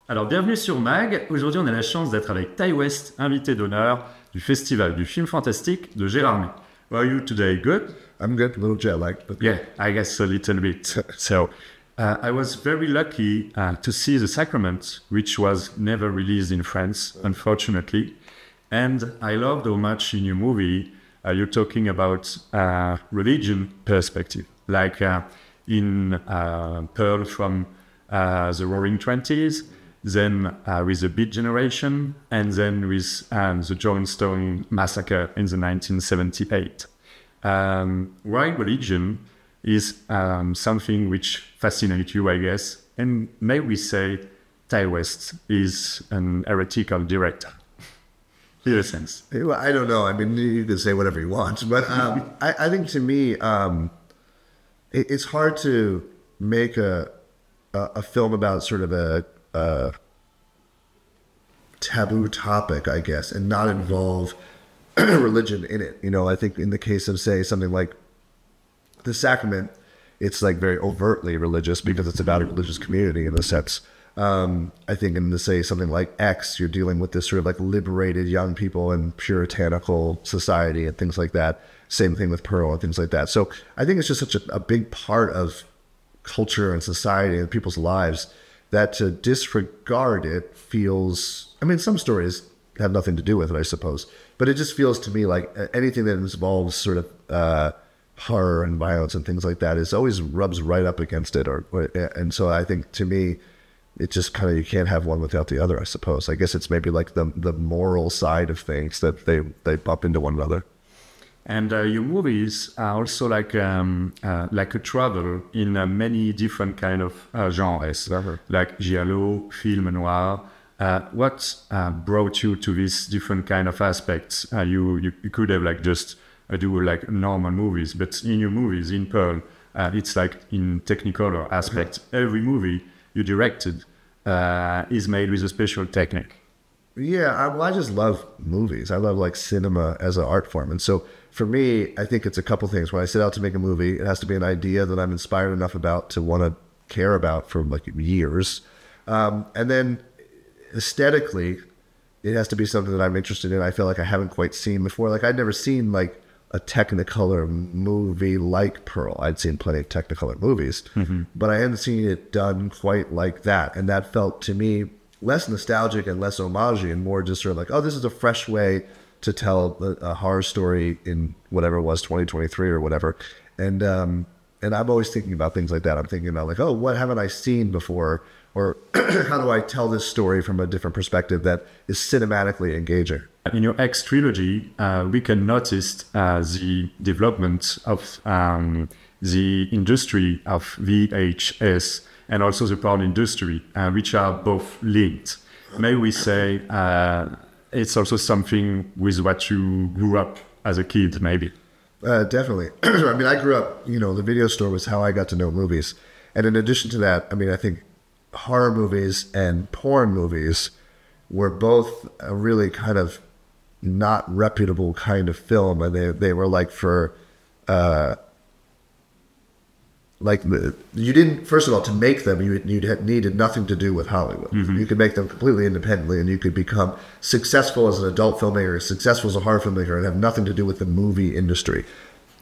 Alors, bienvenue sur Mag. Aujourd'hui, on a la chance d'être avec Ty West, invité d'honneur du Festival du film fantastique de Gérardmer. How are you today? Good? I'm good, a little jet lagged, but Yeah, I guess a little bit. So, I was very lucky to see The Sacrament, which was never released in France, unfortunately. And I loved how much in your movie you're talking about religion perspective, like in Pearl from the Roaring Twenties, then with the Beat Generation, and then with the Johnstone Massacre in the 1978. Why religion is something which fascinates you, I guess, and may we say Ty West is an heretical director, in a sense. well, I don't know. I mean, you can say whatever you want, but I think to me, it's hard to make a film about sort of a taboo topic, I guess, and not involve religion in it. You know, I think in the case of, say, something like The Sacrament, it's like very overtly religious because it's about a religious community in a sense. I think in, say, something like X, you're dealing with this sort of like liberated young people and puritanical society and things like that. Same thing with Pearl and things like that. So I think it's just such a big part of culture and society and people's lives that to disregard it feels, I mean, some stories have nothing to do with it, I suppose, but it just feels to me like anything that involves sort of horror and violence and things like that is always rubs right up against it. And so I think to me, it just kind of, you can't have one without the other, I suppose. I guess it's maybe like the moral side of things that they bump into one another. And your movies are also like a travel in many different kind of genres, like giallo, film noir. What brought you to these different kind of aspects? You could have like just do like normal movies, but in your movies, in Pearl, it's like in Technicolor aspect. Every movie you directed is made with a special technique. Yeah, I just love movies. I love like cinema as an art form. And so for me, I think it's a couple things. When I set out to make a movie, it has to be an idea that I'm inspired enough about to want to care about for like years. And then aesthetically, it has to be something that I'm interested in. I feel like I haven't quite seen before. Like I'd never seen like a Technicolor movie like Pearl. I'd seen plenty of Technicolor movies, but I hadn't seen it done quite like that. And that felt to me less nostalgic and less homage and more just sort of like, oh, this is a fresh way to tell a horror story in whatever it was, 2023 or whatever. And I'm always thinking about things like that. I'm thinking about like, oh, what haven't I seen before? Or how do I tell this story from a different perspective that is cinematically engaging? In your X trilogy, we can notice the development of the industry of VHS and also the porn industry, which are both linked. May we say it's also something with what you grew up as a kid, maybe? Definitely. I mean, I grew up, you know, the video store was how I got to know movies. And in addition to that, I mean, I think horror movies and porn movies were both a really kind of not reputable kind of film. And they were like for... you didn't, first of all, to make them, you needed nothing to do with Hollywood. You could make them completely independently and you could become successful as an adult filmmaker, successful as a horror filmmaker, and have nothing to do with the movie industry.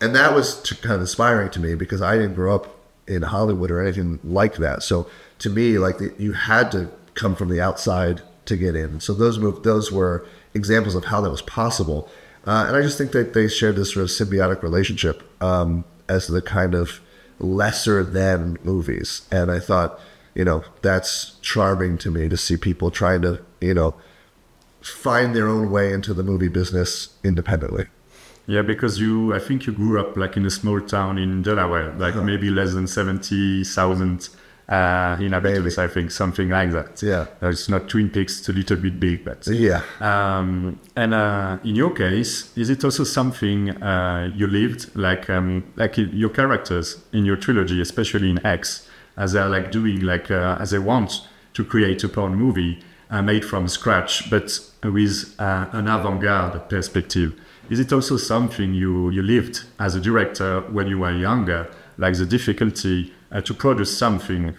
And that was kind of inspiring to me because I didn't grow up in Hollywood or anything like that. So to me, like you had to come from the outside to get in. So those were examples of how that was possible. And I just think that they shared this sort of symbiotic relationship as the kind of lesser than movies. And I thought, you know, that's charming to me to see people trying to, you know, find their own way into the movie business independently. Yeah, because I think you grew up like in a small town in Delaware, like maybe less than 70,000 inhabitants, I think, something like that. Yeah. It's not Twin Peaks, it's a little bit big, but... Yeah. And in your case, is it also something you lived, like your characters in your trilogy, especially in X, as they're like doing, like as they want to create a porn movie made from scratch, but with an avant-garde perspective? Is it also something you lived as a director when you were younger, like the difficulty to produce something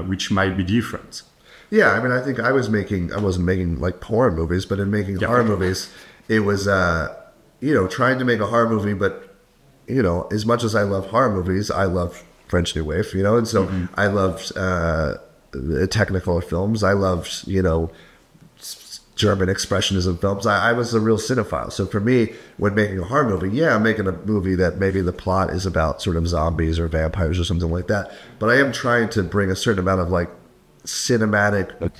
which might be different? Yeah, I mean, I think I wasn't making like porn movies, but in making horror movies, it was, trying to make a horror movie, but, as much as I love horror movies, I love French New Wave, and so I loved technical films. I loved, German expressionism films. I was a real cinephile. So for me, when making a horror movie, yeah, I'm making a movie that maybe the plot is about sort of zombies or vampires or something like that. But I am trying to bring a certain amount of like cinematic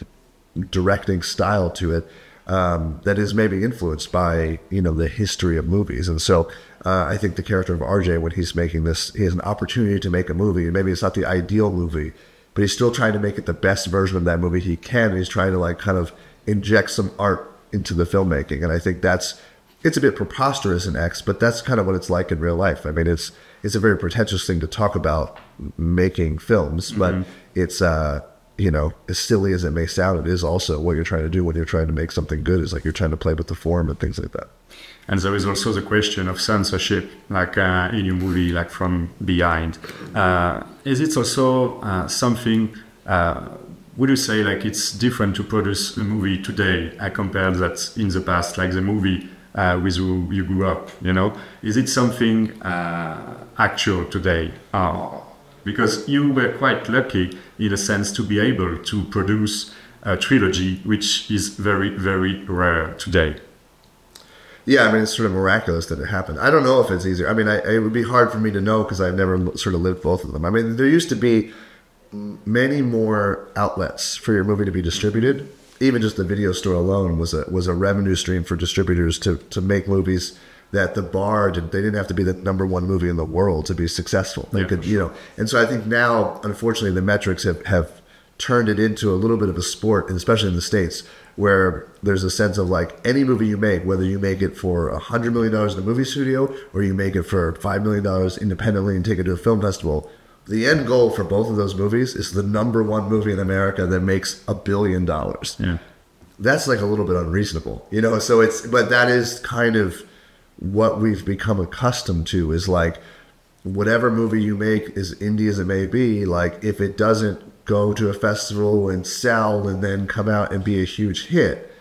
directing style to it that is maybe influenced by, the history of movies. And so I think the character of RJ, when he's making this, he has an opportunity to make a movie. And maybe it's not the ideal movie, but he's still trying to make it the best version of that movie he can. And he's trying to like kind of inject some art into the filmmaking. And I think it's a bit preposterous in X, but that's kind of what it's like in real life. I mean, it's a very pretentious thing to talk about making films, but it's, as silly as it may sound, it is also what you're trying to do when you're trying to make something good. Is like you're trying to play with the form and things like that. And there is also the question of censorship, like in your movie, like from behind. Is it also something, would you say like it's different to produce a movie today compared that in the past, like the movie with who you grew up, Is it something actual today? Because you were quite lucky in a sense to be able to produce a trilogy, which is very, very rare today. Yeah, I mean, it's sort of miraculous that it happened. I don't know if it's easier. I mean, it would be hard for me to know because I've never sort of lived both of them. I mean, there used to be many more outlets for your movie to be distributed. Even just the video store alone was a revenue stream for distributors to make movies that the bar they didn't have to be the #1 movie in the world to be successful. They could, and so I think now, unfortunately, the metrics have turned it into a little bit of a sport, and especially in the States, where there's a sense of like any movie you make, whether you make it for $100 million in a movie studio or you make it for $5 million independently and take it to a film festival, the end goal for both of those movies is the #1 movie in America that makes $1 billion. Yeah. That's like a little bit unreasonable, so but that is kind of what we've become accustomed to, is like whatever movie you make, as indie as it may be, like if it doesn't go to a festival and sell and then come out and be a huge hit,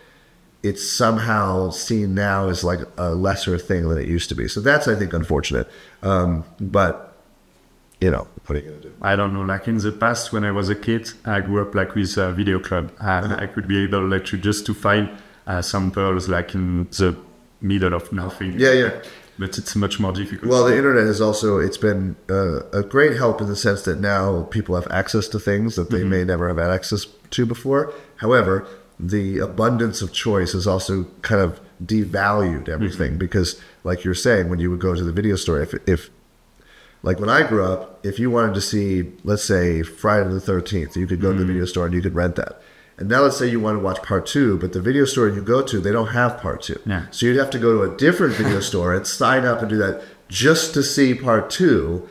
it's somehow seen now as like a lesser thing than it used to be. So that's, I think, unfortunate. But what are you gonna do? I don't know. Like in the past, when I was a kid, I grew up like with a video club. I could be able like to find some pearls like in the middle of nothing. Yeah. But it's much more difficult. Well, the internet has also, it's been a great help in the sense that now people have access to things that they may never have had access to before. However, the abundance of choice has also kind of devalued everything because, like you're saying, when you would go to the video store, if like when I grew up, if you wanted to see, let's say, Friday the 13th, you could go to the video store and you could rent that. And now let's say you want to watch part 2, but the video store you go to, they don't have part 2. Yeah. So you'd have to go to a different video store and sign up and do that just to see part 2.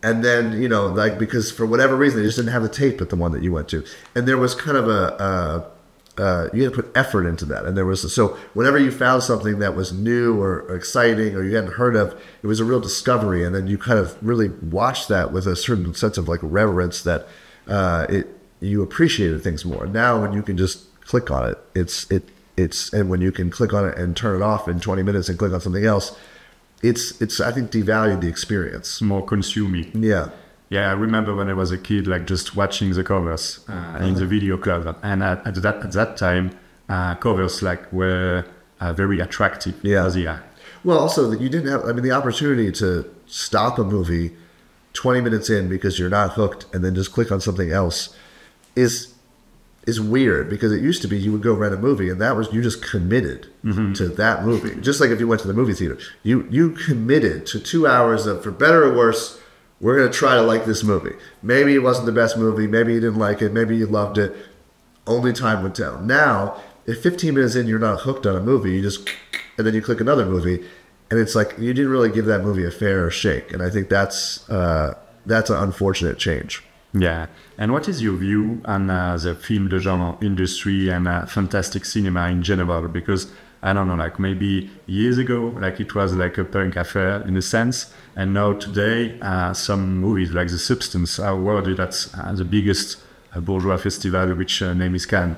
And then, like, because for whatever reason, they just didn't have the tape at the one that you went to. And there was kind of you had to put effort into that. And so whenever you found something that was new or exciting or you hadn't heard of, it was a real discovery. And then you kind of really watched that with a certain sense of like reverence that you appreciated things more. Now, when you can just click on it, and when you can click on it and turn it off in 20 minutes and click on something else, it's I think devalued the experience. More consuming. Yeah. Yeah, I remember when I was a kid, like just watching the covers in the video club, and at that time, covers like were very attractive. Yeah. Well, also you didn't have. I mean, the opportunity to stop a movie 20 minutes in because you're not hooked, and then just click on something else is weird, because it used to be you would go rent a movie and that was, you just committed to that movie. Just like if you went to the movie theater, you committed to 2 hours of, for better or worse, we're going to try to like this movie. Maybe it wasn't the best movie. Maybe you didn't like it. Maybe you loved it. Only time would tell. Now, if 15 minutes in you're not hooked on a movie, and then you click another movie, and it's like you didn't really give that movie a fair shake. And I think that's an unfortunate change. Yeah. And what is your view on the film de genre industry and fantastic cinema in general? Because I don't know, like maybe years ago, like it was like a punk affair in a sense. And now today, some movies like The Substance are awarded as the biggest bourgeois festival, which name is Cannes.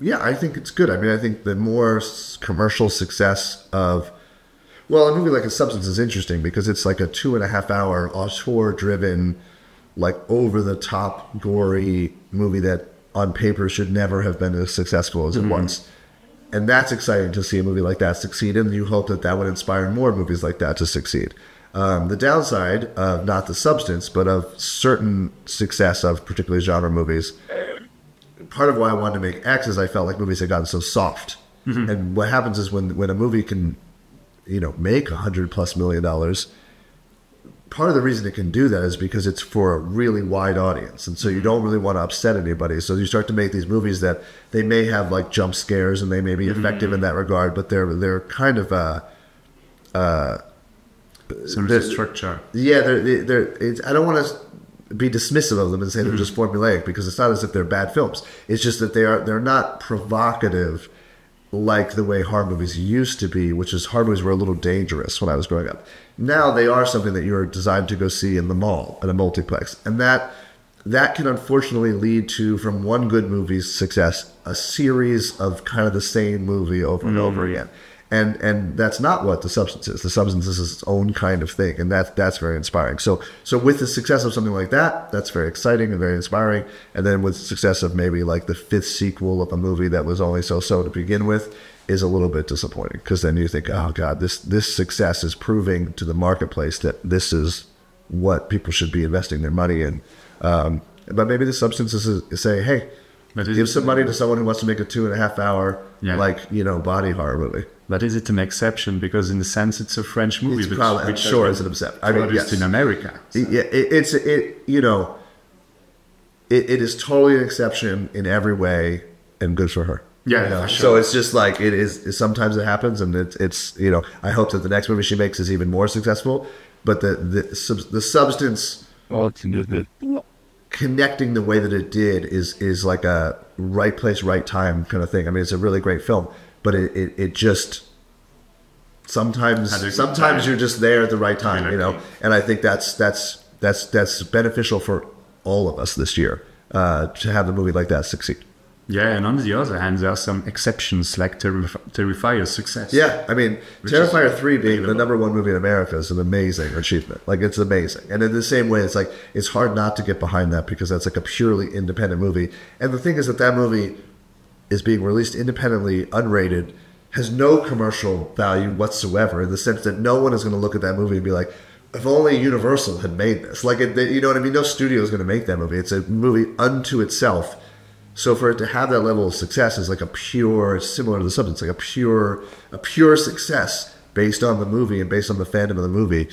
Yeah, I think it's good. I mean, I think the more commercial success of, well, a movie like A Substance is interesting because it's like a 2.5 hour auteur-driven, like over-the-top, gory movie that on paper should never have been as successful as it was. And that's exciting to see a movie like that succeed, and you hope that that would inspire more movies like that to succeed. The downside of not the substance, but of certain success of particularly genre movies, part of why I wanted to make X is I felt like movies had gotten so soft. And what happens is when a movie can, you know, make $100+ million, part of the reason it can do that is because it's for a really wide audience. And so you don't really want to upset anybody. So you start to make these movies that they may have like jump scares and they may be effective in that regard, but they're kind of some structure. Yeah, I don't want to be dismissive of them and say they're just formulaic, because it's not as if they're bad films. It's just that they're not provocative like the way horror movies used to be, which is horror movies were a little dangerous when I was growing up. Now they are something that you're designed to go see in the mall, at a multiplex. And that can unfortunately lead to, from one good movie's success, a series of kind of the same movie over and over again. And that's not what The Substance is. The Substance is its own kind of thing, and that's very inspiring. So with the success of something like that, that's very exciting and very inspiring. And then with the success of maybe like the 5th sequel of a movie that was only so-so to begin with, is a little bit disappointing, because then you think, oh God, this success is proving to the marketplace that this is what people should be investing their money in. But maybe The Substance is say, hey, give some money to someone who wants to make a 2.5 hour, like, you know, body horror movie. But is it an exception? Because in a sense, it's a French movie. It's probably, I'm sure it's an exception. I mean, yes. In America. So. Yeah, it is totally an exception in every way, and good for her. Yeah, you know? For sure. So it's just like it is. Sometimes it happens, and it's you know. I hope that the next movie she makes is even more successful. But the substance, connecting the way that it did is like a right place, right time kind of thing. I mean, it's a really great film, but it just sometimes you're just there at the right time, you know. And I think that's beneficial for all of us this year, to have a movie like that succeed. Yeah, and on the other hand, there are some exceptions, like Terrifier's success. Yeah, I mean, Terrifier 3 being the #1 movie in America is an amazing achievement. Like, it's amazing. And in the same way, it's like, it's hard not to get behind that, because that's like a purely independent movie. And the thing is that movie is being released independently, unrated, has no commercial value whatsoever, in the sense that no one is going to look at that movie and be like, if only Universal had made this. Like, you know what I mean? No studio is going to make that movie. It's a movie unto itself. So for it to have that level of success is like it's similar to The Substance, like a pure success based on the movie and based on the fandom of the movie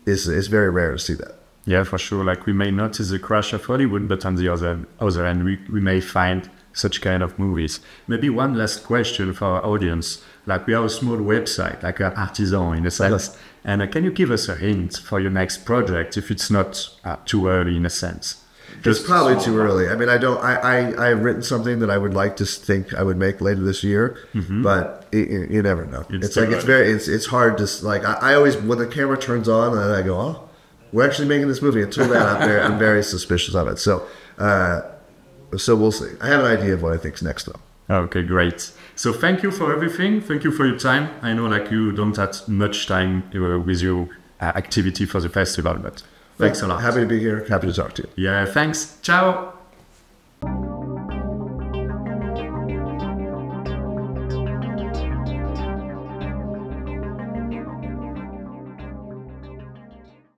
is very rare to see that. Yeah, for sure. Like, we may notice the crash of Hollywood, but on the other hand, we may find such kind of movies. Maybe one last question for our audience. Like, we are a small website, like an artisan in a sense. Yes. And can you give us a hint for your next project, if it's not too early in a sense? It's probably too early. I mean, I've written something that I would like to think I would make later this year, but you never know. It's hard to, like, I always, when the camera turns on, and I go, oh, we're actually making this movie. Until then, I'm very suspicious of it. So we'll see. I have an idea of what I think's next, though. Okay, great. So thank you for everything. Thank you for your time. I know, like, you don't have much time with your activity for the festival, but thanks a lot. Happy to be here. Happy to talk to you. Yeah, thanks. Ciao.